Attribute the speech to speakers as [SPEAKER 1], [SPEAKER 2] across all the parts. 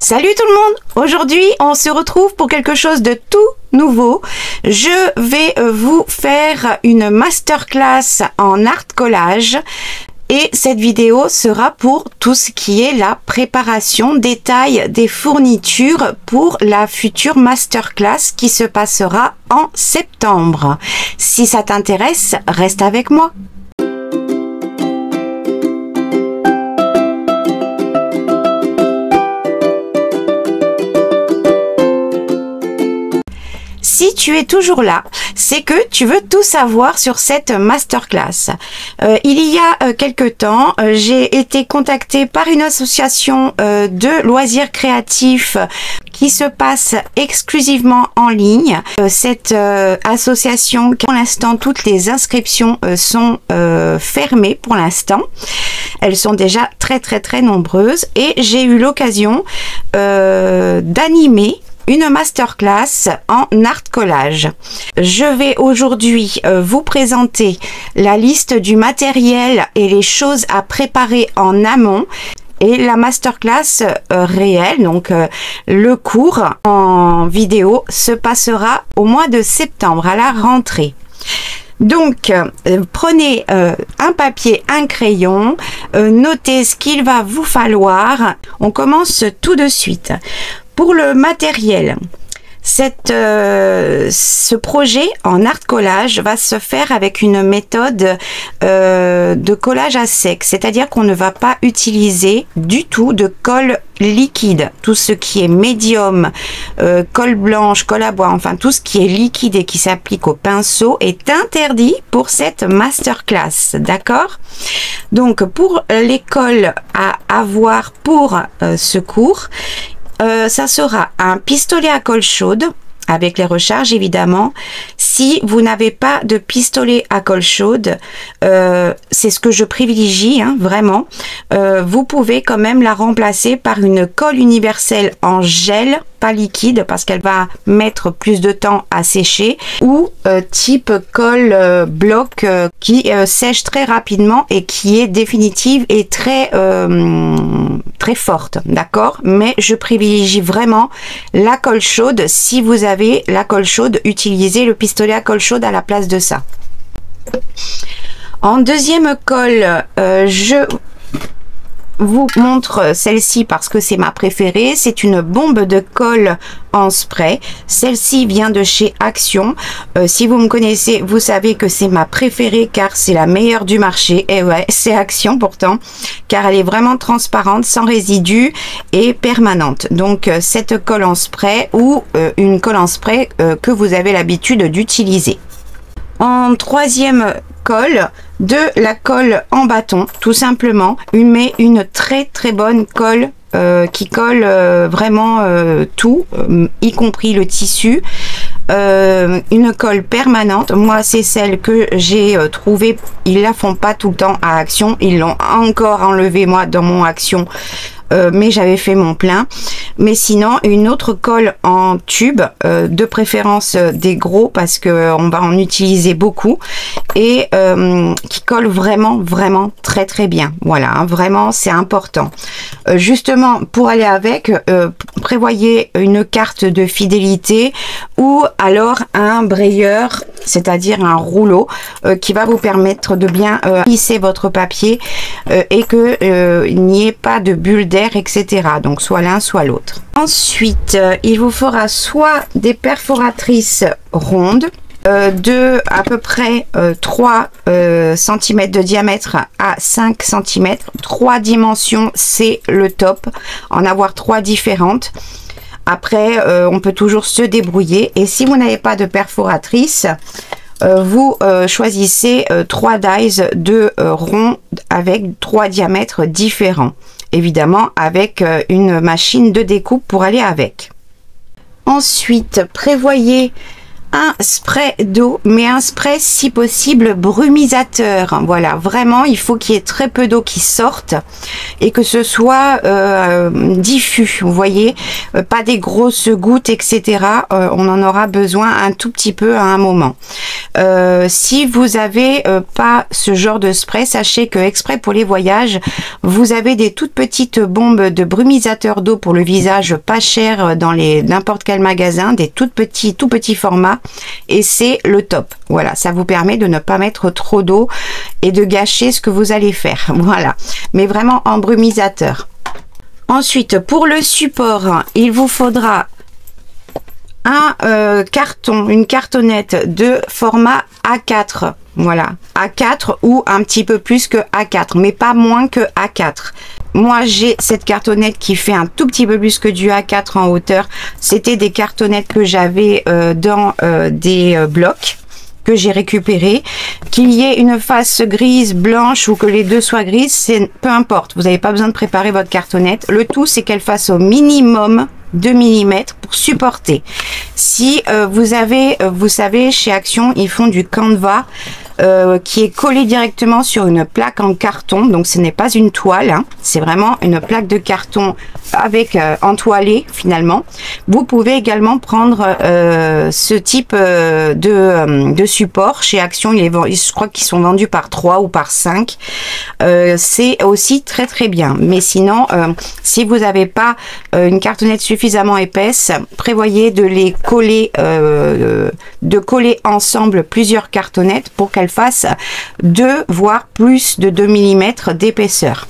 [SPEAKER 1] Salut tout le monde! Aujourd'hui, on se retrouve pour quelque chose de tout nouveau. Je vais vous faire une masterclass en art collage. Et cette vidéo sera pour tout ce qui est la préparation, détail des fournitures pour la future masterclass qui se passera en septembre. Si ça t'intéresse, reste avec moi. Si tu es toujours là, c'est que tu veux tout savoir sur cette masterclass. Il y a quelque temps, j'ai été contactée par une association de loisirs créatifs qui se passe exclusivement en ligne. Cette association, pour l'instant, toutes les inscriptions sont fermées pour l'instant. Elles sont déjà très nombreuses et j'ai eu l'occasion d'animer une masterclass en art collage. Je vais aujourd'hui vous présenter la liste du matériel et les choses à préparer en amont et la masterclass réelle, donc le cours en vidéo se passera au mois de septembre à la rentrée. Donc, prenez un papier, un crayon, notez ce qu'il va vous falloir. On commence tout de suite. Pour le matériel, ce projet en art collage va se faire avec une méthode de collage à sec, c'est-à-dire qu'on ne va pas utiliser du tout de colle liquide. Tout ce qui est médium, colle blanche, colle à bois, enfin tout ce qui est liquide et qui s'applique au pinceau est interdit pour cette masterclass, d'accord? Donc pour les colles à avoir pour ce cours, ça sera un pistolet à colle chaude avec les recharges évidemment. Si vous n'avez pas de pistolet à colle chaude, c'est ce que je privilégie hein, vraiment, vous pouvez quand même la remplacer par une colle universelle en gel, pas liquide parce qu'elle va mettre plus de temps à sécher, ou type colle bloc qui sèche très rapidement et qui est définitive et très forte, d'accord? Mais je privilégie vraiment la colle chaude. Si vous avez la colle chaude, utilisez le pistolet à colle chaude à la place de ça. En deuxième colle, je vous montre celle-ci parce que c'est ma préférée. C'est une bombe de colle en spray. Celle-ci vient de chez Action. Si vous me connaissez, vous savez que c'est ma préférée car c'est la meilleure du marché. Et ouais, c'est Action pourtant, car elle est vraiment transparente, sans résidus et permanente. Donc cette colle en spray ou une colle en spray que vous avez l'habitude d'utiliser. En troisième colle, de la colle en bâton, tout simplement, mais une très bonne colle qui colle vraiment tout, y compris le tissu. Une colle permanente, moi c'est celle que j'ai trouvée, ils la font pas tout le temps à Action, ils l'ont encore enlevé moi dans mon Action, mais j'avais fait mon plein. Mais sinon une autre colle en tube, de préférence des gros parce que on va en utiliser beaucoup, et qui colle vraiment très bien. Voilà hein, vraiment c'est important. Justement pour aller avec, prévoyez une carte de fidélité ou alors un brayeur, c'est-à-dire un rouleau qui va vous permettre de bien lisser votre papier et que il n'y ait pas de bulles d'air, etc. Donc soit l'un soit l'autre. Ensuite, il vous faudra soit des perforatrices rondes de à peu près 3 cm de diamètre à 5 cm. 3 dimensions, c'est le top. En avoir 3 différentes. Après, on peut toujours se débrouiller. Et si vous n'avez pas de perforatrice, vous choisissez 3 dies de rond avec 3 diamètres différents. Évidemment avec une machine de découpe pour aller avec. Ensuite, prévoyez un spray d'eau, mais un spray si possible brumisateur. Voilà, vraiment il faut qu'il y ait très peu d'eau qui sorte et que ce soit diffus, vous voyez, pas des grosses gouttes, etc. On en aura besoin un tout petit peu à un moment. Si vous avez pas ce genre de spray, sachez que exprès pour les voyages, vous avez des toutes petites bombes de brumisateur d'eau pour le visage, pas cher dans n'importe quel magasin, des tout petits formats, et c'est le top. Voilà, ça vous permet de ne pas mettre trop d'eau et de gâcher ce que vous allez faire. Voilà, mais vraiment en brumisateur. Ensuite, pour le support, il vous faudra un carton, une cartonnette de format A4. Voilà, A4 ou un petit peu plus que A4, mais pas moins que A4. Moi, j'ai cette cartonnette qui fait un tout petit peu plus que du A4 en hauteur. C'était des cartonnettes que j'avais dans des blocs que j'ai récupéré. Qu'il y ait une face grise, blanche ou que les deux soient grises, c'est peu importe. Vous n'avez pas besoin de préparer votre cartonnette. Le tout, c'est qu'elle fasse au minimum 2 mm pour supporter. Si vous avez, vous savez, chez Action, ils font du canevas qui est collé directement sur une plaque en carton, donc ce n'est pas une toile, hein, c'est vraiment une plaque de carton avec entoilé finalement. Vous pouvez également prendre ce type de support chez Action. Je crois qu'ils sont vendus par 3 ou par 5. C'est aussi très très bien, mais sinon si vous n'avez pas une cartonnette suffisamment épaisse, prévoyez de les coller, de coller ensemble plusieurs cartonnettes pour qu'elles fassent 2 voire plus de 2 mm d'épaisseur.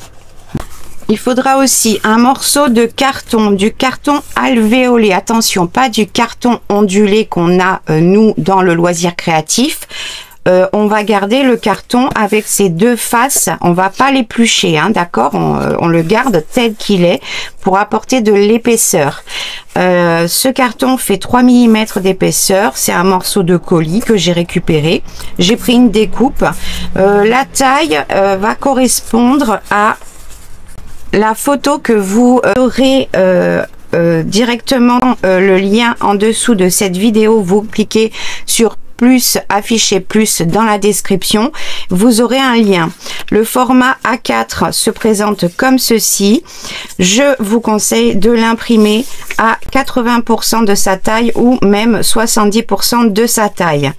[SPEAKER 1] Il faudra aussi un morceau de carton, du carton alvéolé. Attention, pas du carton ondulé qu'on a nous dans le loisir créatif. On va garder le carton avec ses deux faces, on va pas l'éplucher, hein, d'accord, on le garde tel qu'il est pour apporter de l'épaisseur. Ce carton fait 3 mm d'épaisseur, c'est un morceau de colis que j'ai récupéré. J'ai pris une découpe. La taille va correspondre à la photo que vous aurez directement le lien en dessous de cette vidéo. Vous cliquez sur plus, afficher plus dans la description, vous aurez un lien. Le format A4 se présente comme ceci. Je vous conseille de l'imprimer à 80% de sa taille ou même 70% de sa taille.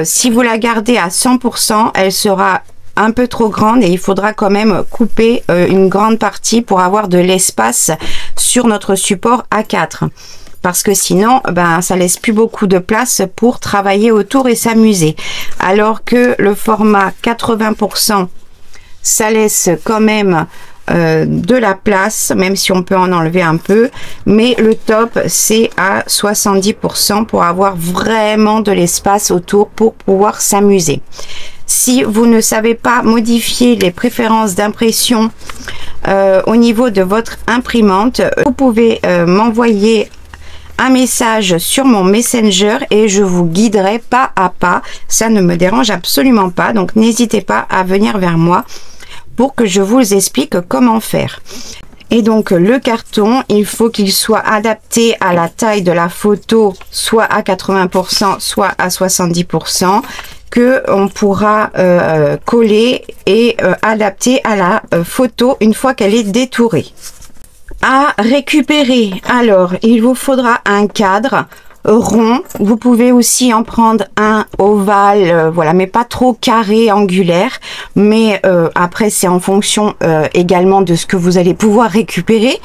[SPEAKER 1] Si vous la gardez à 100%, elle sera un peu trop grande et il faudra quand même couper une grande partie pour avoir de l'espace sur notre support A4. Parce que sinon, ben, ça laisse plus beaucoup de place pour travailler autour et s'amuser. Alors que le format 80%, ça laisse quand même de la place, même si on peut en enlever un peu. Mais le top, c'est à 70% pour avoir vraiment de l'espace autour pour pouvoir s'amuser. Si vous ne savez pas modifier les préférences d'impression au niveau de votre imprimante, vous pouvez m'envoyer un message sur mon Messenger et je vous guiderai pas à pas. Ça ne me dérange absolument pas, donc n'hésitez pas à venir vers moi pour que je vous explique comment faire. Et donc le carton, il faut qu'il soit adapté à la taille de la photo, soit à 80%, soit à 70%, que on pourra coller et adapter à la photo une fois qu'elle est détourée. À récupérer, alors il vous faudra un cadre rond. Vous pouvez aussi en prendre un ovale, voilà, mais pas trop carré, angulaire. Mais après, c'est en fonction également de ce que vous allez pouvoir récupérer.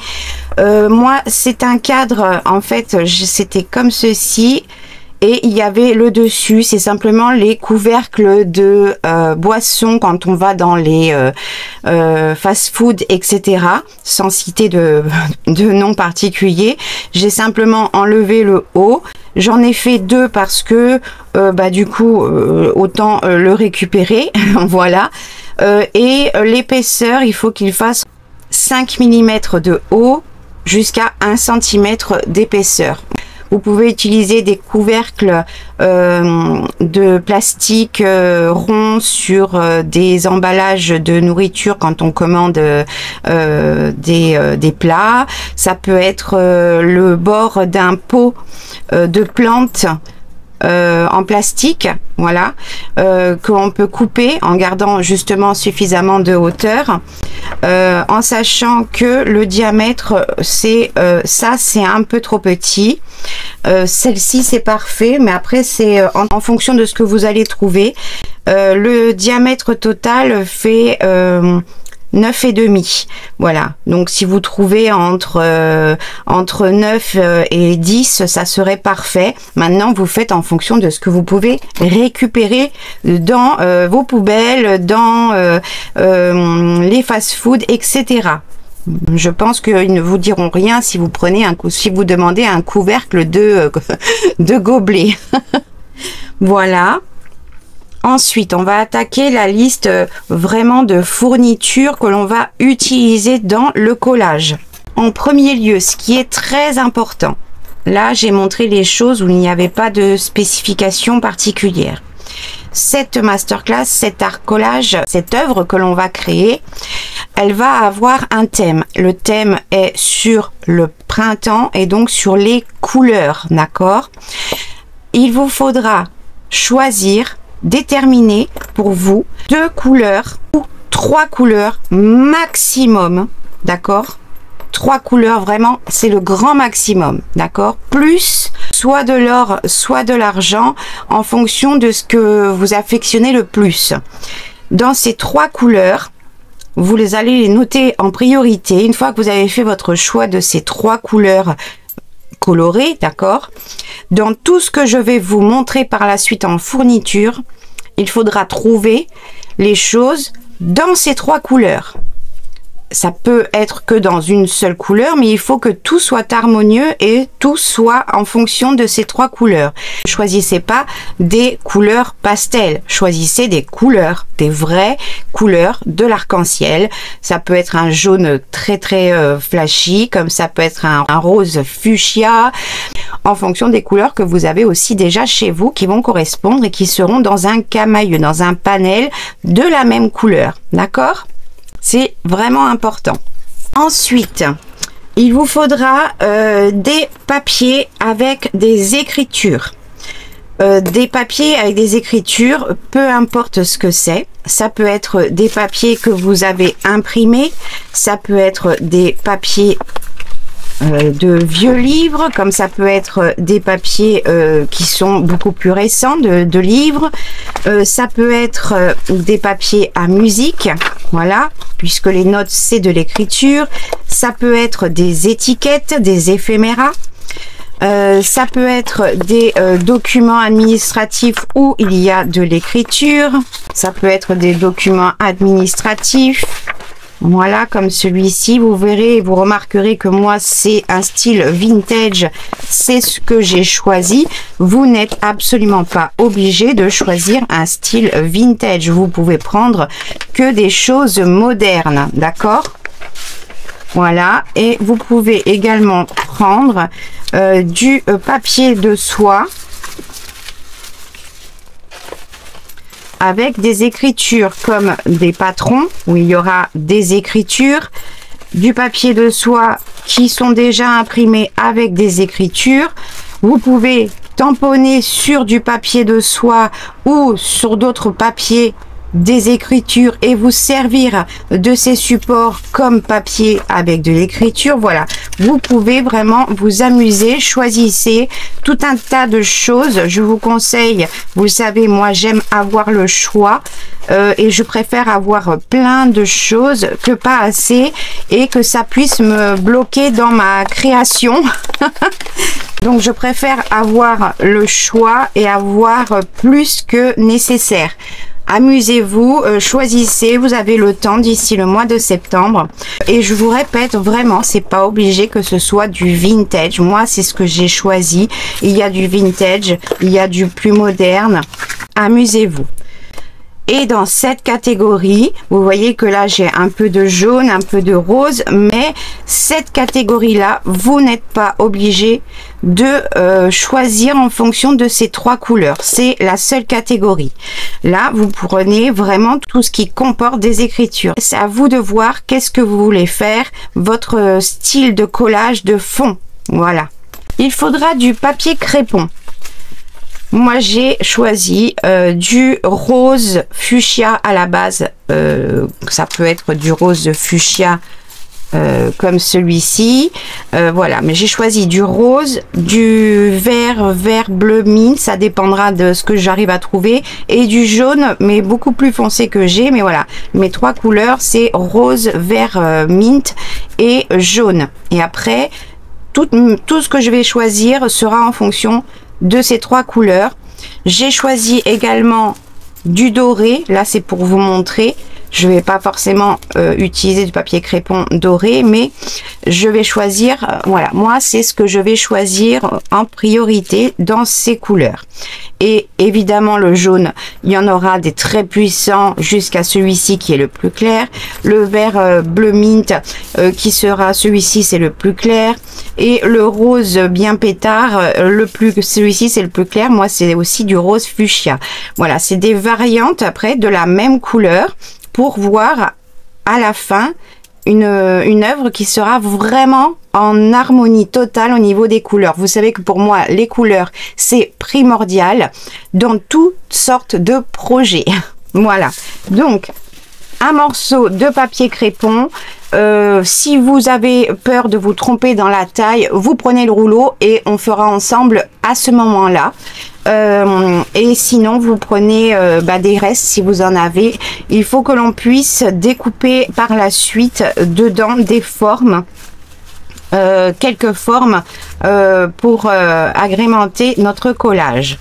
[SPEAKER 1] Moi, c'est un cadre, en fait, c'était comme ceci. Et il y avait le dessus, c'est simplement les couvercles de boissons quand on va dans les fast-food, etc. Sans citer de nom particulier. J'ai simplement enlevé le haut. J'en ai fait 2 parce que bah, du coup, autant le récupérer. Voilà. Et l'épaisseur, il faut qu'il fasse 5 mm de haut jusqu'à 1 cm d'épaisseur. Vous pouvez utiliser des couvercles de plastique rond sur des emballages de nourriture quand on commande des plats. Ça peut être le bord d'un pot de plantes en plastique, voilà, que l'on peut couper en gardant justement suffisamment de hauteur, en sachant que le diamètre, c'est ça, c'est un peu trop petit. Celle-ci, c'est parfait, mais après, c'est en fonction de ce que vous allez trouver. Le diamètre total fait 9,5. Voilà, donc si vous trouvez entre 9 et 10, ça serait parfait. Maintenant, vous faites en fonction de ce que vous pouvez récupérer dans vos poubelles, dans les fast-food, etc. Je pense qu'ils ne vous diront rien si vous prenez si vous demandez un couvercle de gobelet. Voilà. Ensuite, on va attaquer la liste vraiment de fournitures que l'on va utiliser dans le collage. En premier lieu, ce qui est très important, là j'ai montré les choses où il n'y avait pas de spécification particulière. Cette masterclass, cet art collage, cette œuvre que l'on va créer, elle va avoir un thème. Le thème est sur le printemps et donc sur les couleurs, d'accord? Il vous faudra choisir, déterminer pour vous 2 couleurs ou 3 couleurs maximum, d'accord? 3 couleurs, vraiment, c'est le grand maximum, d'accord? Plus soit de l'or, soit de l'argent, en fonction de ce que vous affectionnez le plus. Dans ces 3 couleurs, vous allez les noter en priorité. Une fois que vous avez fait votre choix de ces 3 couleurs colorées, d'accord? Dans tout ce que je vais vous montrer par la suite en fourniture, il faudra trouver les choses dans ces 3 couleurs. Ça peut être que dans une seule couleur, mais il faut que tout soit harmonieux et tout soit en fonction de ces 3 couleurs. Ne choisissez pas des couleurs pastel, choisissez des couleurs, des vraies couleurs de l'arc-en-ciel. Ça peut être un jaune très flashy, comme ça peut être un rose fuchsia, en fonction des couleurs que vous avez aussi déjà chez vous, qui vont correspondre et qui seront dans un camailleux, dans un panel de la même couleur, d'accord? C'est vraiment important. Ensuite, il vous faudra des papiers avec des écritures. Des papiers avec des écritures, peu importe ce que c'est. Ça peut être des papiers que vous avez imprimés. Ça peut être des papiers de vieux livres, comme ça peut être des papiers qui sont beaucoup plus récents, de livres. Ça peut être des papiers à musique, voilà, puisque les notes c'est de l'écriture. Ça peut être des étiquettes, des éphéméras. Ça peut être des documents administratifs où il y a de l'écriture. Ça peut être des documents administratifs. Voilà, comme celui-ci, vous verrez, vous remarquerez que moi, c'est un style vintage, c'est ce que j'ai choisi. Vous n'êtes absolument pas obligé de choisir un style vintage. Vous pouvez prendre que des choses modernes, d'accord? Voilà, et vous pouvez également prendre du papier de soie avec des écritures comme des patrons où il y aura des écritures, du papier de soie qui sont déjà imprimés avec des écritures. Vous pouvez tamponner sur du papier de soie ou sur d'autres papiers des écritures et vous servir de ces supports comme papier avec de l'écriture. Voilà, vous pouvez vraiment vous amuser, choisissez tout un tas de choses. Je vous conseille, vous savez, moi j'aime avoir le choix et je préfère avoir plein de choses que pas assez et que ça puisse me bloquer dans ma création. Donc je préfère avoir le choix et avoir plus que nécessaire. Amusez-vous, choisissez, vous avez le temps d'ici le mois de septembre. Et je vous répète, vraiment, c'est pas obligé que ce soit du vintage. Moi, c'est ce que j'ai choisi. Il y a du vintage, il y a du plus moderne. Amusez-vous. Et dans cette catégorie, vous voyez que là, j'ai un peu de jaune, un peu de rose, mais cette catégorie-là, vous n'êtes pas obligé de choisir en fonction de ces 3 couleurs. C'est la seule catégorie. Là, vous prenez vraiment tout ce qui comporte des écritures. C'est à vous de voir qu'est-ce que vous voulez faire, votre style de collage de fond. Voilà. Il faudra du papier crépon. Moi, j'ai choisi du rose fuchsia à la base. Ça peut être du rose fuchsia comme celui-ci. Voilà, mais j'ai choisi du rose, du vert bleu mint, ça dépendra de ce que j'arrive à trouver, et du jaune, mais beaucoup plus foncé que j'ai. Mais voilà, mes trois couleurs, c'est rose, vert mint et jaune. Et après, tout ce que je vais choisir sera en fonction de ces trois couleurs. J'ai choisi également du doré. Là, c'est pour vous montrer. Je vais pas forcément utiliser du papier crépon doré, mais je vais choisir, voilà, moi c'est ce que je vais choisir en priorité dans ces couleurs. Et évidemment le jaune, il y en aura des très puissants jusqu'à celui-ci qui est le plus clair. Le vert bleu mint qui sera celui-ci, c'est le plus clair. Et le rose bien pétard, celui-ci c'est le plus clair. Moi c'est aussi du rose fuchsia. Voilà, c'est des variantes après de la même couleur, pour voir à la fin une œuvre qui sera vraiment en harmonie totale au niveau des couleurs. Vous savez que pour moi, les couleurs, c'est primordial dans toutes sortes de projets. Voilà, donc un morceau de papier crépon. Si vous avez peur de vous tromper dans la taille, vous prenez le rouleau et on fera ensemble à ce moment-là. Et sinon vous prenez des restes si vous en avez. Il faut que l'on puisse découper par la suite dedans des formes, quelques formes pour agrémenter notre collage.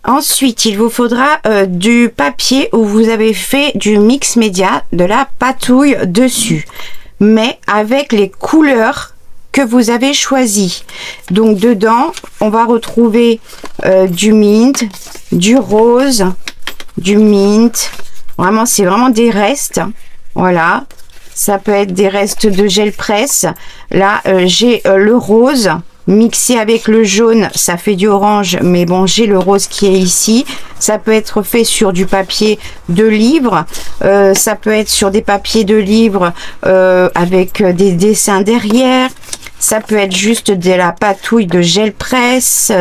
[SPEAKER 1] Ensuite, il vous faudra du papier où vous avez fait du mix média, de la patouille dessus, mais avec les couleurs que vous avez choisies. Donc dedans, on va retrouver du mint, du rose, du mint. Vraiment, c'est vraiment des restes. Voilà, ça peut être des restes de gel presse. Là, j'ai le rose mixé avec le jaune, ça fait du orange, mais bon, j'ai le rose qui est ici. Ça peut être fait sur du papier de livre, ça peut être sur des papiers de livre avec des dessins derrière. Ça peut être juste de la patouille de gel presse.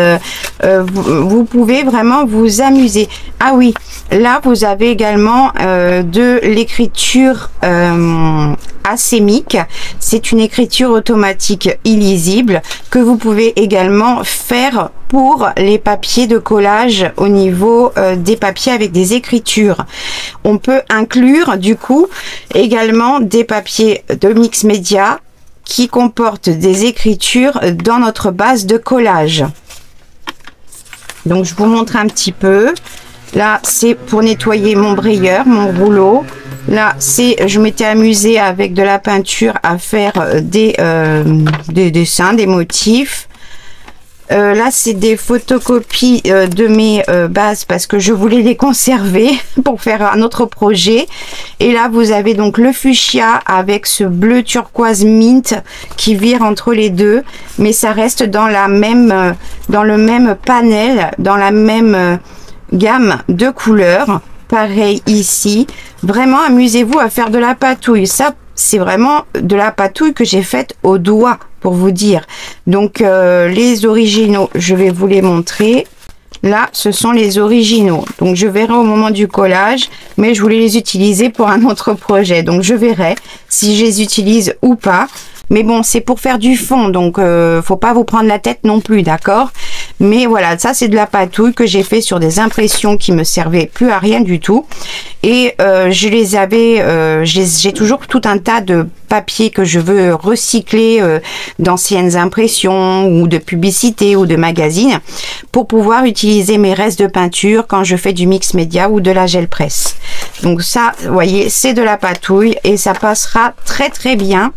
[SPEAKER 1] Vous pouvez vraiment vous amuser. Ah oui, là vous avez également de l'écriture acémique. C'est une écriture automatique illisible que vous pouvez également faire pour les papiers de collage au niveau des papiers avec des écritures. On peut inclure du coup également des papiers de mix média qui comportent des écritures dans notre base de collage. Donc je vous montre un petit peu. Là c'est pour nettoyer mon brayeur, mon rouleau. Là c'est, je m'étais amusée avec de la peinture à faire des dessins, des motifs. Là c'est des photocopies de mes bases parce que je voulais les conserver pour faire un autre projet. Et là vous avez donc le fuchsia avec ce bleu turquoise mint qui vire entre les deux, mais ça reste dans la même dans le même panel, dans la même gamme de couleurs. Pareil ici, vraiment amusez-vous à faire de la patouille. Ça c'est vraiment de la patouille que j'ai faite au doigt, pour vous dire. Donc les originaux, je vais vous les montrer. Là ce sont les originaux, donc je verrai au moment du collage, mais je voulais les utiliser pour un autre projet, donc je verrai si je les utilise ou pas. Mais bon, c'est pour faire du fond, donc faut pas vous prendre la tête non plus, d'accord? Mais voilà, ça c'est de la patouille que j'ai fait sur des impressions qui me servaient plus à rien du tout. Et je les avais, j'ai toujours tout un tas de papiers que je veux recycler d'anciennes impressions ou de publicité ou de magazines pour pouvoir utiliser mes restes de peinture quand je fais du mix média ou de la gel presse. Donc ça, vous voyez, c'est de la patouille et ça passera très très bien.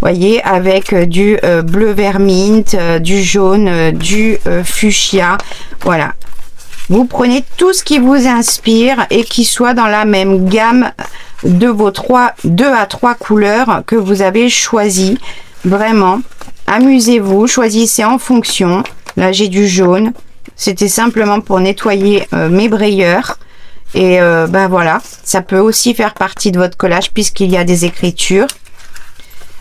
[SPEAKER 1] Voyez, avec du bleu vert mint, du jaune, du fuchsia. Voilà, vous prenez tout ce qui vous inspire et qui soit dans la même gamme de vos 2 à 3 couleurs que vous avez choisi. Vraiment, amusez-vous, choisissez en fonction. Là j'ai du jaune, c'était simplement pour nettoyer mes brayeurs. Et ben voilà, ça peut aussi faire partie de votre collage puisqu'il y a des écritures.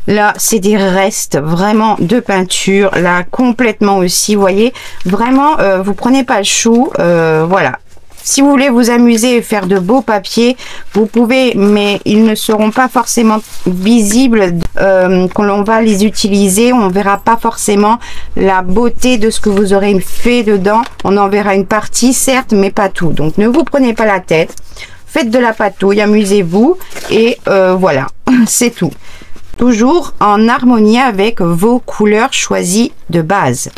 [SPEAKER 1] Là, c'est des restes vraiment de peinture. Là, complètement aussi, vous voyez. Vraiment, vous prenez pas le chou. Voilà. Si vous voulez vous amuser et faire de beaux papiers, vous pouvez, mais ils ne seront pas forcément visibles quand on va les utiliser. On verra pas forcément la beauté de ce que vous aurez fait dedans. On en verra une partie, certes, mais pas tout. Donc, ne vous prenez pas la tête. Faites de la patouille, amusez-vous et voilà, c'est tout. Toujours en harmonie avec vos couleurs choisies de base.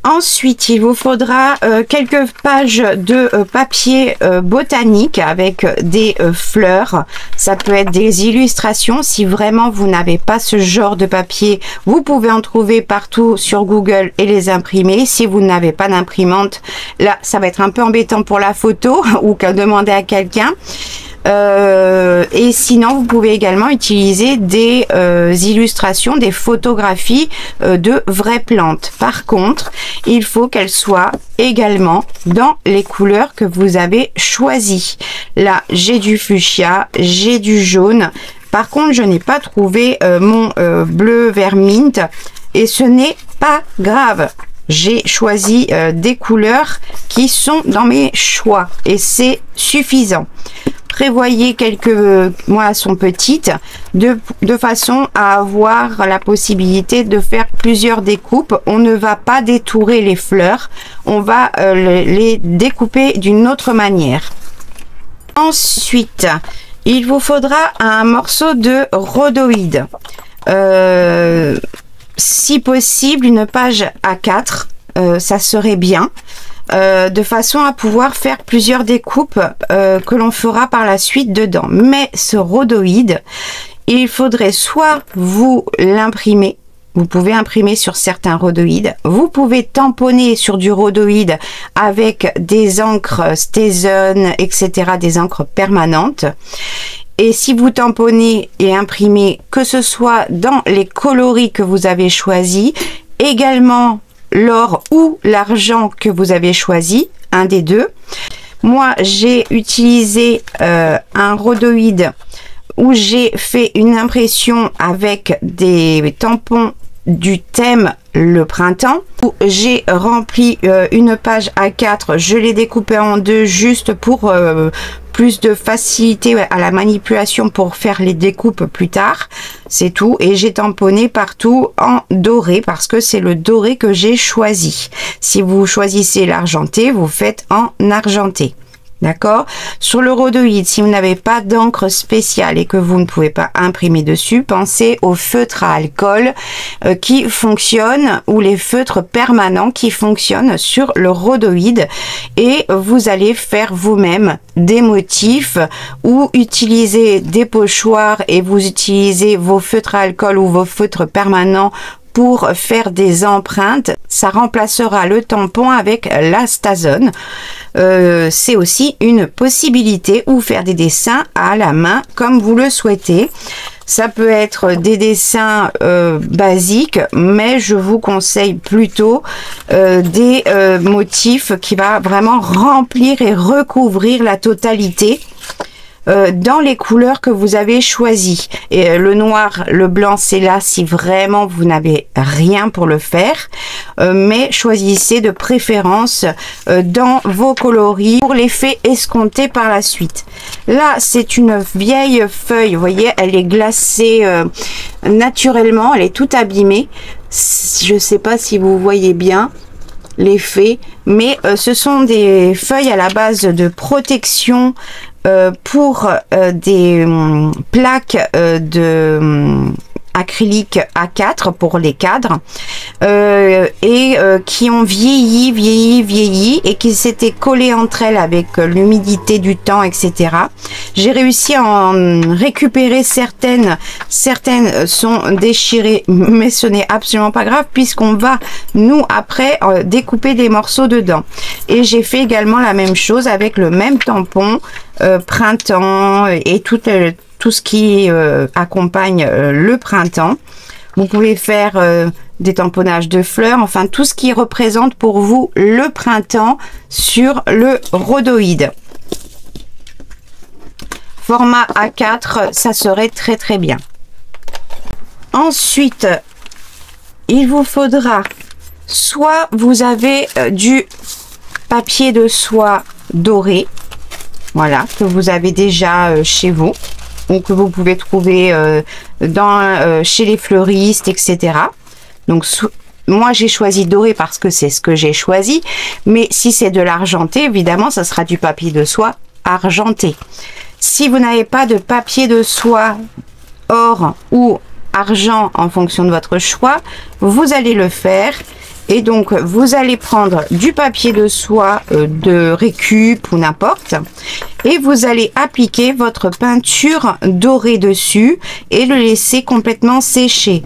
[SPEAKER 1] Ensuite, il vous faudra quelques pages de papier botanique avec des fleurs. Ça peut être des illustrations. Si vraiment vous n'avez pas ce genre de papier, vous pouvez en trouver partout sur Google et les imprimer. Si vous n'avez pas d'imprimante, là, ça va être un peu embêtant pour la photo ou qu'à demander à quelqu'un. Et sinon, vous pouvez également utiliser des illustrations, des photographies de vraies plantes. Par contre, il faut qu'elles soient également dans les couleurs que vous avez choisies. Là, j'ai du fuchsia, j'ai du jaune. Par contre, je n'ai pas trouvé mon bleu vert mint et ce n'est pas grave. J'ai choisi des couleurs qui sont dans mes choix et c'est suffisant. Prévoyez quelques moissons petites de façon à avoir la possibilité de faire plusieurs découpes. On ne va pas détourer les fleurs, on va les découper d'une autre manière. Ensuite, il vous faudra un morceau de rhodoïde. Si possible, une page A4, ça serait bien. De façon à pouvoir faire plusieurs découpes que l'on fera par la suite dedans. Mais ce rhodoïde, il faudrait soit vous l'imprimer, vous pouvez imprimer sur certains rhodoïdes, vous pouvez tamponner sur du rhodoïde avec des encres Stetson, etc., des encres permanentes. Et si vous tamponnez et imprimez, que ce soit dans les coloris que vous avez choisis, également l'or ou l'argent que vous avez choisi, un des deux. Moi, j'ai utilisé un rhodoïde où j'ai fait une impression avec des tampons du thème le printemps, où j'ai rempli une page A4, je l'ai découpée en deux juste pour plus de facilité à la manipulation pour faire les découpes plus tard, c'est tout. Et j'ai tamponné partout en doré parce que c'est le doré que j'ai choisi. Si vous choisissez l'argenté, vous faites en argenté. D'accord? Sur le rhodoïde, si vous n'avez pas d'encre spéciale et que vous ne pouvez pas imprimer dessus, pensez aux feutres à alcool qui fonctionnent ou les feutres permanents qui fonctionnent sur le rhodoïde et vous allez faire vous-même des motifs ou utiliser des pochoirs et vous utilisez vos feutres à alcool ou vos feutres permanents pour faire des empreintes. Ça remplacera le tampon avec la Stetson. C'est aussi une possibilité, ou faire des dessins à la main comme vous le souhaitez. Ça peut être des dessins basiques, mais je vous conseille plutôt des motifs qui va vraiment remplir et recouvrir la totalité dans les couleurs que vous avez choisies. Et le noir, le blanc, c'est là si vraiment vous n'avez rien pour le faire, mais choisissez de préférence dans vos coloris pour l'effet escompté par la suite. Là, c'est une vieille feuille, vous voyez, elle est glacée naturellement, elle est toute abîmée. Je sais pas si vous voyez bien l'effet, mais ce sont des feuilles à la base de protection pour des plaques de acrylique A4 pour les cadres qui ont vieilli et qui s'étaient collées entre elles avec l'humidité du temps, etc. J'ai réussi à en récupérer certaines sont déchirées, mais ce n'est absolument pas grave puisqu'on va nous après découper des morceaux dedans. Et j'ai fait également la même chose avec le même tampon printemps et tout ce qui accompagne le printemps. Vous pouvez faire des tamponnages de fleurs, enfin tout ce qui représente pour vous le printemps sur le rhodoïde. Format A4, ça serait très très bien. Ensuite, il vous faudra, soit vous avez du papier de soie doré, voilà, que vous avez déjà chez vous, ou que vous pouvez trouver chez les fleuristes, etc. Donc, moi, j'ai choisi doré parce que c'est ce que j'ai choisi. Mais si c'est de l'argenté, évidemment, ça sera du papier de soie argenté. Si vous n'avez pas de papier de soie or ou argent en fonction de votre choix, vous allez le faire. Et donc, vous allez prendre du papier de soie de récup ou n'importe. Et vous allez appliquer votre peinture dorée dessus et le laisser complètement sécher.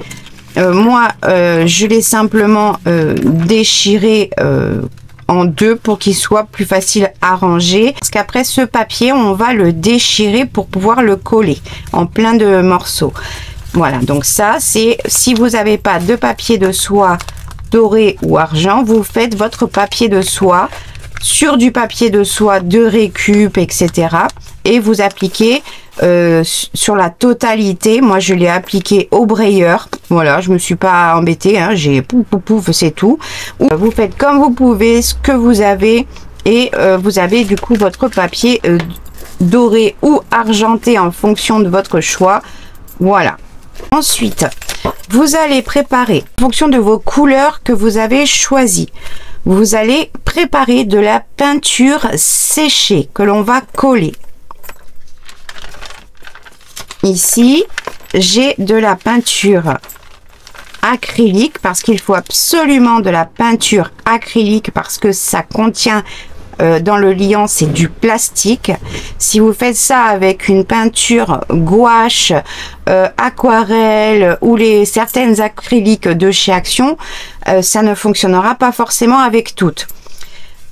[SPEAKER 1] Moi, je l'ai simplement déchiré en deux pour qu'il soit plus facile à ranger. Parce qu'après ce papier, on va le déchirer pour pouvoir le coller en plein de morceaux. Voilà, donc ça, c'est si vous n'avez pas de papier de soie doré ou argent, vous faites votre papier de soie sur du papier de soie de récup, etc. Et vous appliquez sur la totalité. Moi, je l'ai appliqué au brayeur. Voilà, je me suis pas embêtée, hein, j'ai pouf pouf pouf, c'est tout. Vous faites comme vous pouvez, ce que vous avez, et vous avez du coup votre papier doré ou argenté en fonction de votre choix. Voilà. Ensuite, vous allez préparer, en fonction de vos couleurs que vous avez choisies, vous allez préparer de la peinture séchée que l'on va coller. Ici, j'ai de la peinture acrylique parce qu'il faut absolument de la peinture acrylique parce que ça contient dans le liant, c'est du plastique. Si vous faites ça avec une peinture gouache, aquarelle ou certaines acryliques de chez Action, ça ne fonctionnera pas forcément avec toutes.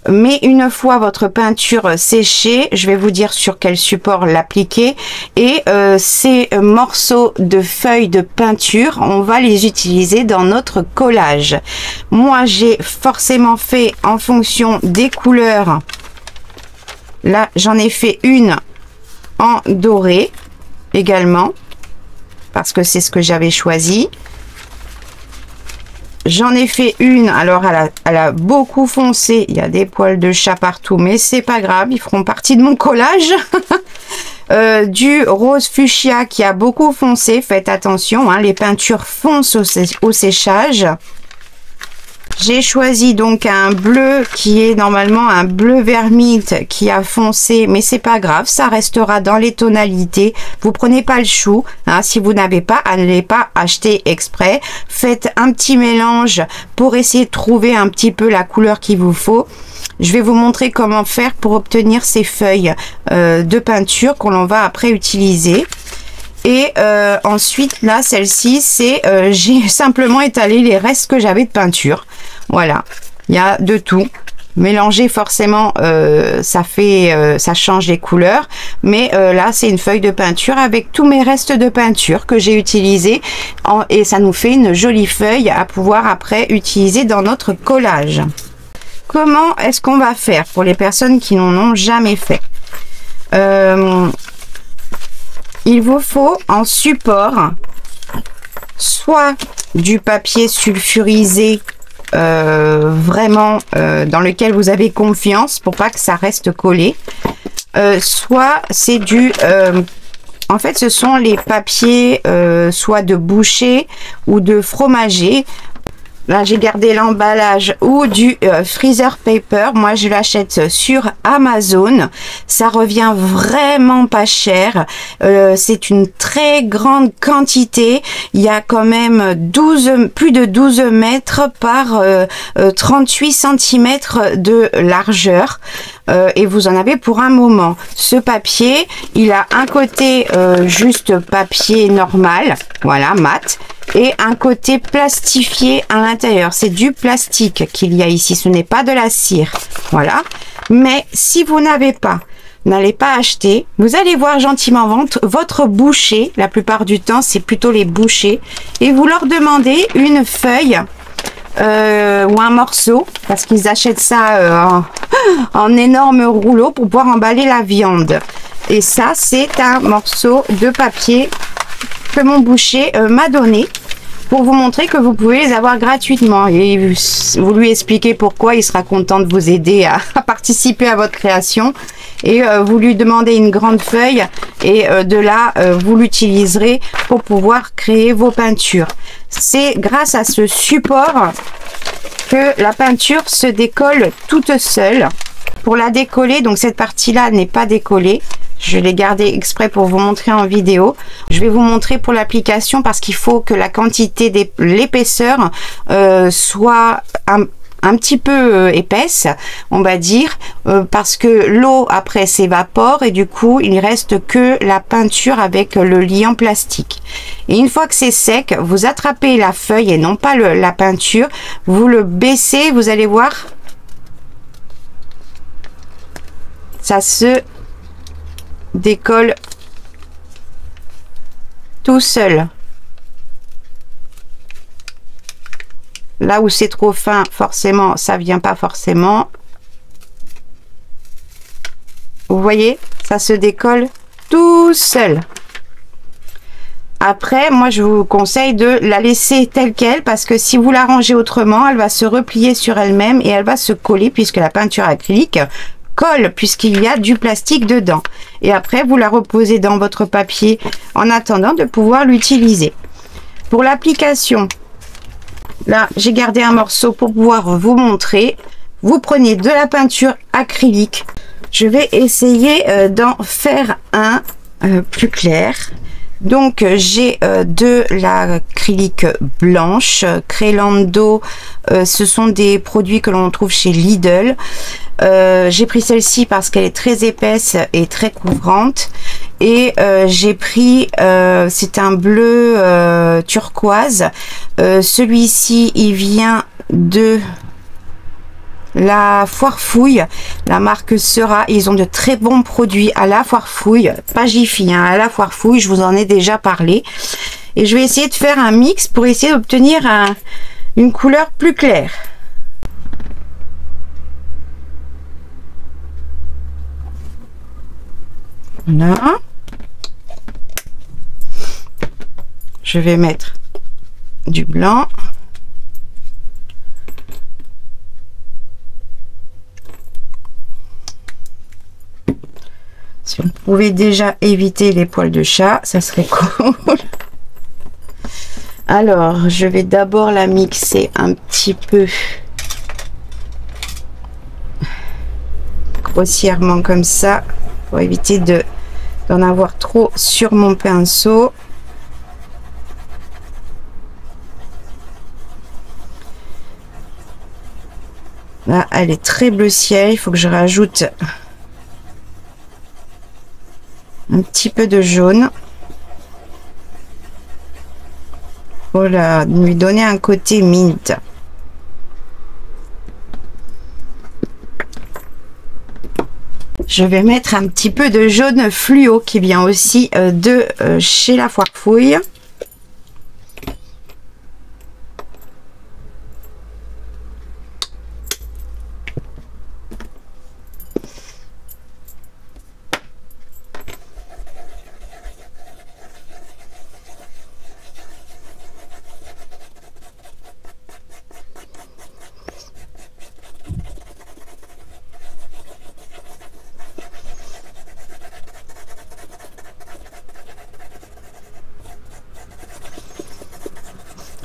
[SPEAKER 1] Mais une fois votre peinture séchée, je vais vous dire sur quel support l'appliquer. Et ces morceaux de feuilles de peinture, on va les utiliser dans notre collage. Moi, j'ai forcément fait en fonction des couleurs. Là, j'en ai fait une en doré également, parce que c'est ce que j'avais choisi. J'en ai fait une, alors elle a beaucoup foncé, il y a des poils de chat partout, mais c'est pas grave, ils feront partie de mon collage. Du rose fuchsia qui a beaucoup foncé, faites attention, hein, les peintures foncent au séchage. J'ai choisi donc un bleu qui est normalement un bleu vermite qui a foncé, mais c'est pas grave, ça restera dans les tonalités. Vous prenez pas le chou, hein, si vous n'avez pas, n'allez pas acheter exprès. Faites un petit mélange pour essayer de trouver un petit peu la couleur qu'il vous faut. Je vais vous montrer comment faire pour obtenir ces feuilles de peinture que l'on va après utiliser. Et ensuite, là, celle-ci, c'est j'ai simplement étalé les restes que j'avais de peinture. Voilà, il y a de tout. Mélanger, forcément, ça change les couleurs. Mais là, c'est une feuille de peinture avec tous mes restes de peinture que j'ai utilisés. Et ça nous fait une jolie feuille à pouvoir après utiliser dans notre collage. Comment est-ce qu'on va faire pour les personnes qui n'en ont jamais fait? Il vous faut en support soit du papier sulfurisé vraiment dans lequel vous avez confiance pour pas que ça reste collé, soit c'est du en fait ce sont les papiers soit de boucher ou de fromager. Là, j'ai gardé l'emballage ou du freezer paper. Moi, je l'achète sur Amazon. Ça revient vraiment pas cher. C'est une très grande quantité. Il y a quand même plus de 12 mètres par 38 cm de largeur. Et vous en avez pour un moment. Ce papier, il a un côté juste papier normal, voilà, mat, et un côté plastifié à l'intérieur. C'est du plastique qu'il y a ici, ce n'est pas de la cire, voilà. Mais si vous n'avez pas, n'allez pas acheter, vous allez voir gentiment votre boucher, la plupart du temps c'est plutôt les bouchers, et vous leur demandez une feuille ou un morceau, parce qu'ils achètent ça en énorme rouleau pour pouvoir emballer la viande. Et ça, c'est un morceau de papier que mon boucher m'a donné pour vous montrer que vous pouvez les avoir gratuitement et vous lui expliquer pourquoi il sera content de vous aider à participer à votre création. Et vous lui demandez une grande feuille et de là vous l'utiliserez pour pouvoir créer vos peintures. C'est grâce à ce support que la peinture se décolle toute seule. Pour la décoller, donc cette partie là n'est pas décollée, je l'ai gardée exprès pour vous montrer en vidéo. Je vais vous montrer pour l'application parce qu'il faut que la quantité de l'épaisseur soit un petit peu épaisse, on va dire, parce que l'eau après s'évapore et du coup il reste que la peinture avec le liant plastique. Et une fois que c'est sec, vous attrapez la feuille et non pas la peinture, vous le baissez, vous allez voir, ça se décolle tout seul. Là où c'est trop fin, forcément, ça vient pas forcément. Vous voyez, ça se décolle tout seul. Après, moi, je vous conseille de la laisser telle quelle parce que si vous la rangez autrement, elle va se replier sur elle-même et elle va se coller puisque la peinture acrylique colle puisqu'il y a du plastique dedans. Et après, vous la reposez dans votre papier en attendant de pouvoir l'utiliser. Pour l'application, là, j'ai gardé un morceau pour pouvoir vous montrer. Vous prenez de la peinture acrylique. Je vais essayer d'en faire un plus clair. Donc, j'ai de l'acrylique blanche. Crelando, ce sont des produits que l'on trouve chez Lidl. J'ai pris celle-ci parce qu'elle est très épaisse et très couvrante. Et j'ai pris, c'est un bleu turquoise. Celui-ci, il vient de la Foire Fouille, la marque Sera. Ils ont de très bons produits à la Foire Fouille, pas Jiffy, hein, à la Foire Fouille, je vous en ai déjà parlé. Et je vais essayer de faire un mix pour essayer d'obtenir une couleur plus claire. Voilà. Je vais mettre du blanc. Si on pouvait déjà éviter les poils de chat, ça serait cool. Alors, je vais d'abord la mixer un petit peu grossièrement comme ça, pour éviter d'en avoir trop sur mon pinceau. Là, elle est très bleu ciel, il faut que je rajoute un petit peu de jaune pour lui donner un côté mint. Je vais mettre un petit peu de jaune fluo qui vient aussi de chez la Foire Fouille.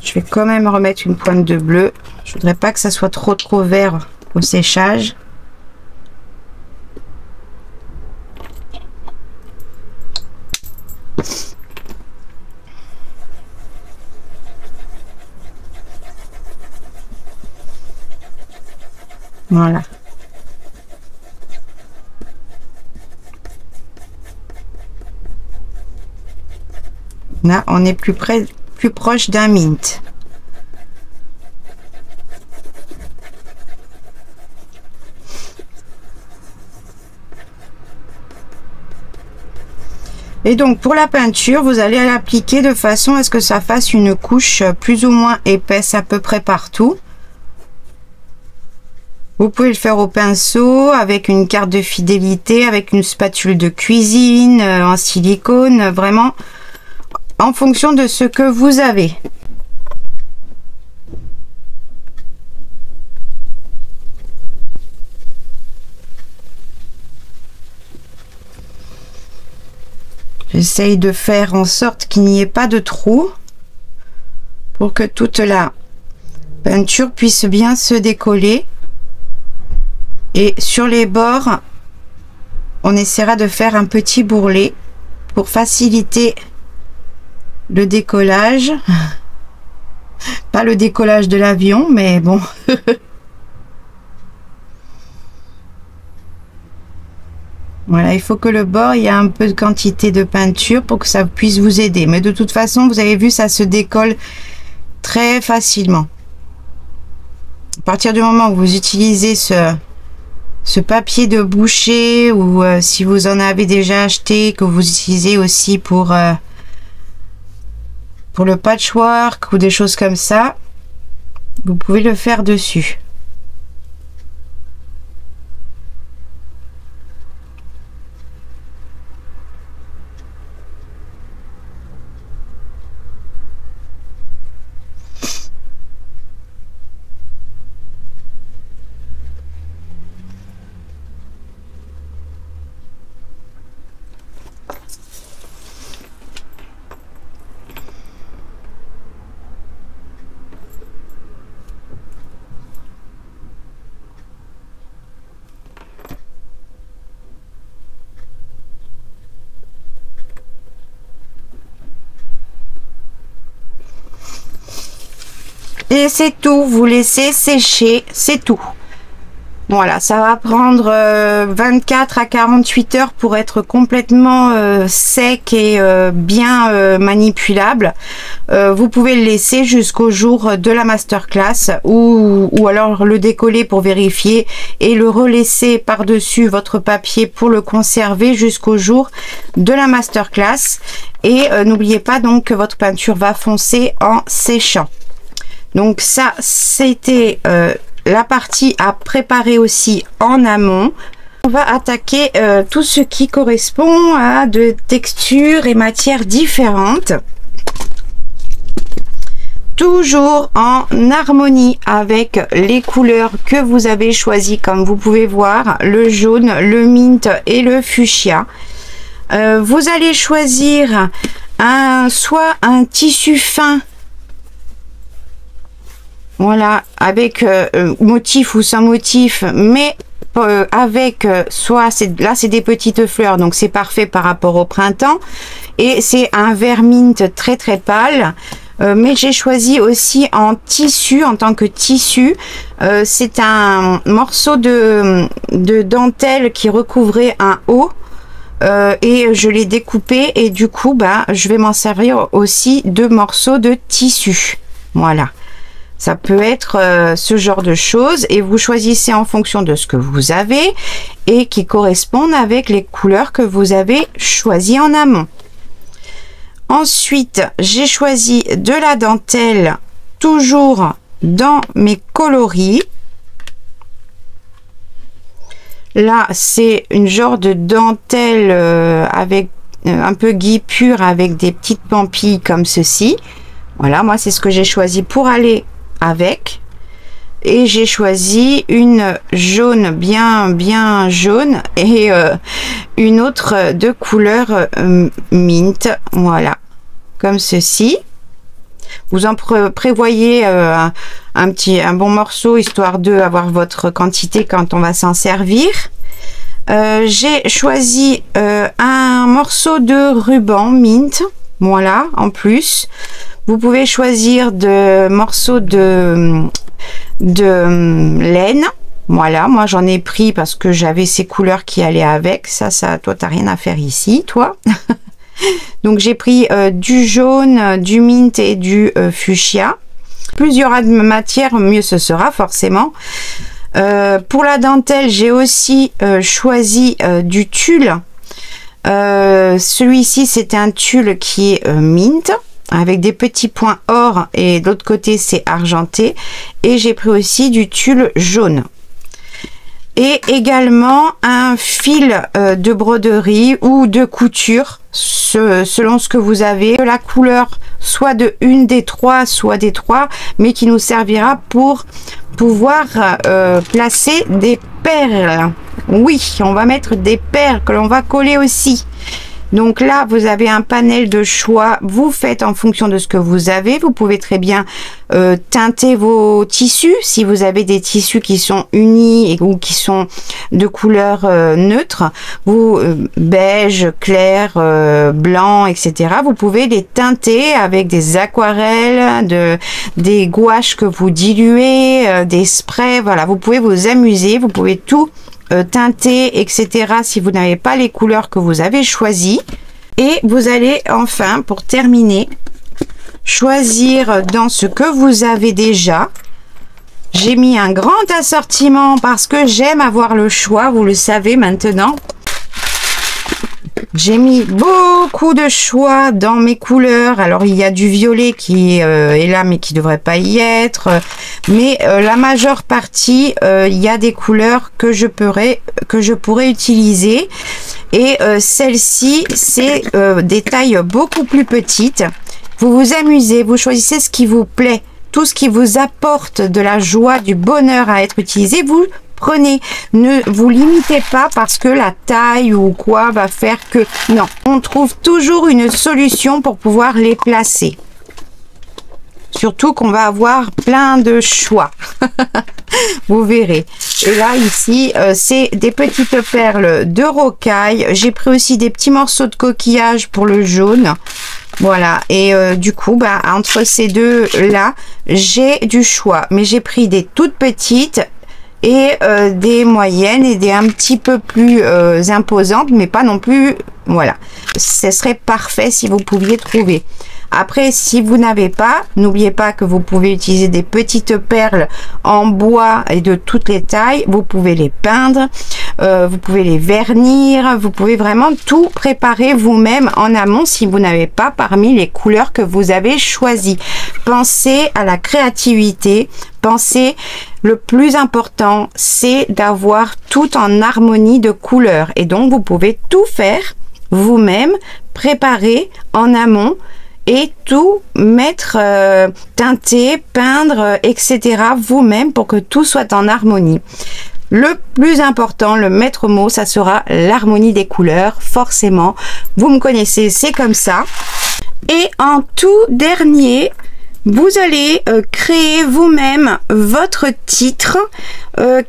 [SPEAKER 1] Je vais quand même remettre une pointe de bleu. Je voudrais pas que ça soit trop vert au séchage. Voilà. Là, on est plus proche d'un mint. Et donc pour la peinture, vous allez l'appliquer de façon à ce que ça fasse une couche plus ou moins épaisse à peu près partout. Vous pouvez le faire au pinceau, avec une carte de fidélité, avec une spatule de cuisine en silicone, vraiment en fonction de ce que vous avez. J'essaye de faire en sorte qu'il n'y ait pas de trou pour que toute la peinture puisse bien se décoller. Et sur les bords, on essaiera de faire un petit bourrelet pour faciliter le décollage. Pas le décollage de l'avion, mais bon. Voilà, il faut que le bord, il y a un peu de quantité de peinture pour que ça puisse vous aider. Mais de toute façon, vous avez vu, ça se décolle très facilement. À partir du moment où vous utilisez ce papier de boucher, ou si vous en avez déjà acheté, que vous utilisez aussi pour le patchwork ou des choses comme ça, vous pouvez le faire dessus. Et c'est tout, vous laissez sécher, c'est tout. Voilà, ça va prendre 24 à 48 heures pour être complètement sec et bien manipulable. Vous pouvez le laisser jusqu'au jour de la masterclass, ou alors le décoller pour vérifier et le relaisser par-dessus votre papier pour le conserver jusqu'au jour de la masterclass. Et n'oubliez pas donc que votre peinture va foncer en séchant. Donc ça, c'était la partie à préparer aussi en amont. On va attaquer tout ce qui correspond à de textures et matières différentes. Toujours en harmonie avec les couleurs que vous avez choisies, comme vous pouvez voir, le jaune, le mint et le fuchsia. Vous allez choisir soit un tissu fin, voilà, avec motif ou sans motif, mais avec soit là c'est des petites fleurs, donc c'est parfait par rapport au printemps, et c'est un vert mint très très pâle. Mais j'ai choisi aussi en tissu, en tant que tissu. C'est un morceau de dentelle qui recouvrait un haut, et je l'ai découpé, et du coup bah je vais m'en servir aussi de morceaux de tissu. Voilà. Ça peut être ce genre de choses, et vous choisissez en fonction de ce que vous avez et qui correspondent avec les couleurs que vous avez choisies en amont. Ensuite, j'ai choisi de la dentelle, toujours dans mes coloris. Là, c'est une genre de dentelle avec un peu gris pur, avec des petites pampilles comme ceci. Voilà, moi c'est ce que j'ai choisi pour aller avec, et j'ai choisi une jaune, bien jaune, et une autre de couleur mint, voilà, comme ceci. Vous en prévoyez un bon morceau, histoire de avoir votre quantité quand on va s'en servir. J'ai choisi un morceau de ruban mint, voilà, en plus. Vous pouvez choisir de morceaux de laine. Voilà, moi j'en ai pris parce que j'avais ces couleurs qui allaient avec. Ça toi t'as rien à faire ici, toi. Donc j'ai pris du jaune, du mint et du fuchsia. Plus il y aura de matière, mieux ce sera forcément. Pour la dentelle, j'ai aussi choisi du tulle. Celui-ci, c'est un tulle qui est mint, avec des petits points or, et de l'autre côté c'est argenté, et j'ai pris aussi du tulle jaune, et également un fil de broderie ou de couture. selon ce que vous avez, la couleur soit de une des trois, soit des trois, mais qui nous servira pour pouvoir placer des perles. Oui, on va mettre des perles que l'on va coller aussi. Donc là, vous avez un panel de choix. Vous faites en fonction de ce que vous avez. Vous pouvez très bien teinter vos tissus. Si vous avez des tissus qui sont unis ou qui sont de couleur neutre, vous beige, clair, blanc, etc. Vous pouvez les teinter avec des aquarelles, des gouaches que vous diluez, des sprays. Voilà, vous pouvez vous amuser. Vous pouvez tout teinter, etc. si vous n'avez pas les couleurs que vous avez choisies. Et vous allez enfin, pour terminer, choisir dans ce que vous avez déjà. J'ai mis un grand assortiment parce que j'aime avoir le choix, vous le savez maintenant. J'ai mis beaucoup de choix dans mes couleurs. Alors il y a du violet qui est là mais qui devrait pas y être. Mais la majeure partie, il y a des couleurs que je pourrais utiliser. Et celle-ci, c'est des tailles beaucoup plus petites. Vous vous amusez, vous choisissez ce qui vous plaît. Tout ce qui vous apporte de la joie, du bonheur à être utilisé, vous prenez. Ne vous limitez pas parce que la taille ou quoi va faire que... Non, on trouve toujours une solution pour pouvoir les placer. Surtout qu'on va avoir plein de choix. Vous verrez. Et là, ici, c'est des petites perles de rocaille. J'ai pris aussi des petits morceaux de coquillage pour le jaune. Voilà. Et du coup, bah, entre ces deux-là, j'ai du choix. Mais j'ai pris des toutes petites et des moyennes et des un petit peu plus imposantes, mais pas non plus... Voilà. Ce serait parfait si vous pouviez trouver. Après, si vous n'avez pas, n'oubliez pas que vous pouvez utiliser des petites perles en bois et de toutes les tailles. Vous pouvez les peindre, vous pouvez les vernir, vous pouvez vraiment tout préparer vous-même en amont si vous n'avez pas parmi les couleurs que vous avez choisies. Pensez à la créativité, pensez, le plus important, c'est d'avoir tout en harmonie de couleurs. Et donc, vous pouvez tout faire vous-même, préparer en amont, et tout mettre, teinter, peindre, etc. vous-même pour que tout soit en harmonie. Le plus important, le maître mot, ça sera l'harmonie des couleurs, forcément. Vous me connaissez, c'est comme ça. Et en tout dernier, vous allez créer vous-même votre titre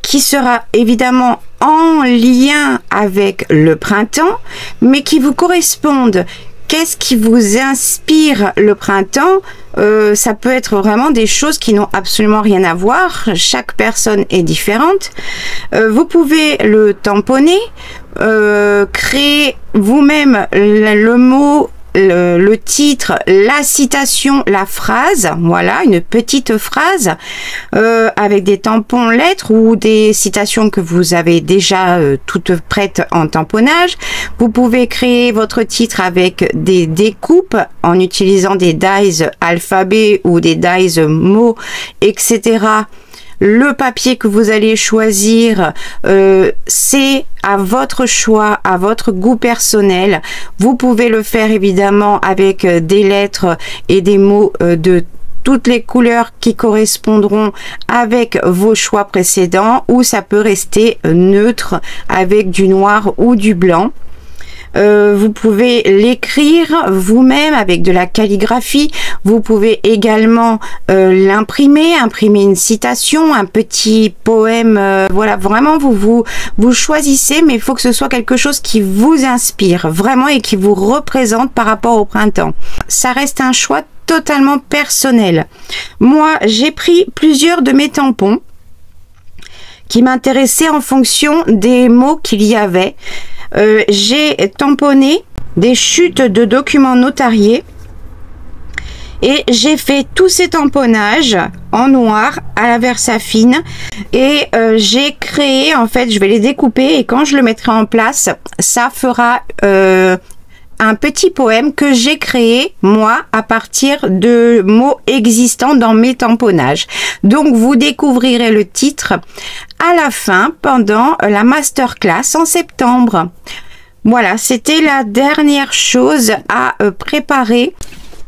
[SPEAKER 1] qui sera évidemment en lien avec le printemps, mais qui vous corresponde. Qu'est-ce qui vous inspire le printemps? Ça peut être vraiment des choses qui n'ont absolument rien à voir. Chaque personne est différente. Vous pouvez le tamponner, créer vous-même le mot, le titre, la citation, la phrase, voilà, une petite phrase avec des tampons lettres ou des citations que vous avez déjà toutes prêtes en tamponnage. Vous pouvez créer votre titre avec des découpes en utilisant des dies alphabet ou des dies mots, etc. Le papier que vous allez choisir, c'est à votre choix, à votre goût personnel. Vous pouvez le faire évidemment avec des lettres et des mots de toutes les couleurs qui correspondront avec vos choix précédents, ou ça peut rester neutre avec du noir ou du blanc. Vous pouvez l'écrire vous-même avec de la calligraphie. Vous pouvez également l'imprimer, imprimer une citation, un petit poème. Voilà, vraiment vous choisissez, mais il faut que ce soit quelque chose qui vous inspire vraiment et qui vous représente par rapport au printemps. Ça reste un choix totalement personnel. Moi, j'ai pris plusieurs de mes tampons qui m'intéressaient en fonction des mots qu'il y avait. J'ai tamponné des chutes de documents notariés et j'ai fait tous ces tamponnages en noir à la Versafine et j'ai créé, en fait, je vais les découper et quand je le mettrai en place, ça fera un petit poème que j'ai créé moi à partir de mots existants dans mes tamponnages. Donc vous découvrirez le titre à la fin pendant la masterclass en septembre. Voilà, c'était la dernière chose à préparer.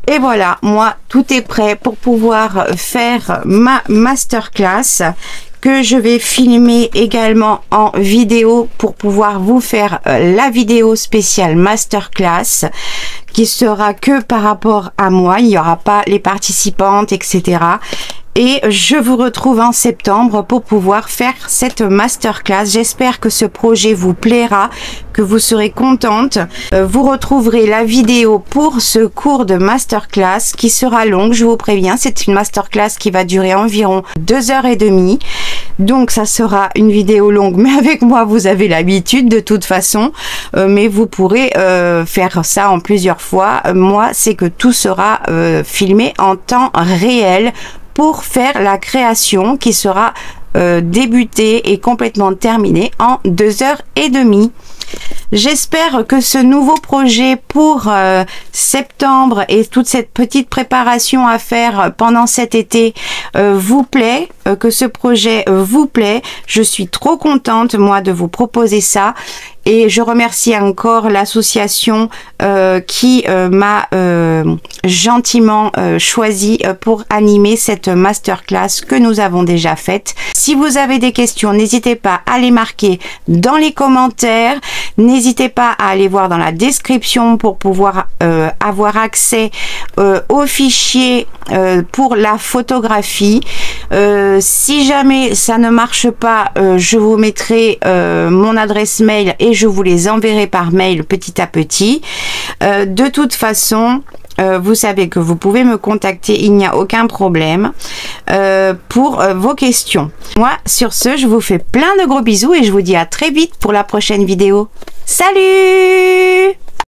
[SPEAKER 1] Et voilà, moi, tout est prêt pour pouvoir faire ma masterclass que je vais filmer également en vidéo pour pouvoir vous faire la vidéo spéciale masterclass qui sera que par rapport à moi. Il n'y aura pas les participantes, etc. Et je vous retrouve en septembre pour pouvoir faire cette masterclass. J'espère que ce projet vous plaira, que vous serez contente. Vous retrouverez la vidéo pour ce cours de masterclass qui sera longue, je vous préviens. C'est une masterclass qui va durer environ 2h30. Donc ça sera une vidéo longue, mais avec moi vous avez l'habitude de toute façon. Mais vous pourrez faire ça en plusieurs fois. Moi, c'est que tout sera filmé en temps réel pour faire la création qui sera débutée et complètement terminée en 2h30. J'espère que ce nouveau projet pour septembre et toute cette petite préparation à faire pendant cet été vous plaît, que ce projet vous plaît. Je suis trop contente, moi, de vous proposer ça. Et je remercie encore l'association qui m'a gentiment choisi pour animer cette masterclass que nous avons déjà faite. Si vous avez des questions, n'hésitez pas à les marquer dans les commentaires. N'hésitez pas à aller voir dans la description pour pouvoir avoir accès aux fichiers pour la photographie. Si jamais ça ne marche pas, je vous mettrai mon adresse mail et je vous les enverrai par mail petit à petit. De toute façon, vous savez que vous pouvez me contacter, il n'y a aucun problème pour vos questions. Moi, sur ce, je vous fais plein de gros bisous et je vous dis à très vite pour la prochaine vidéo. Salut!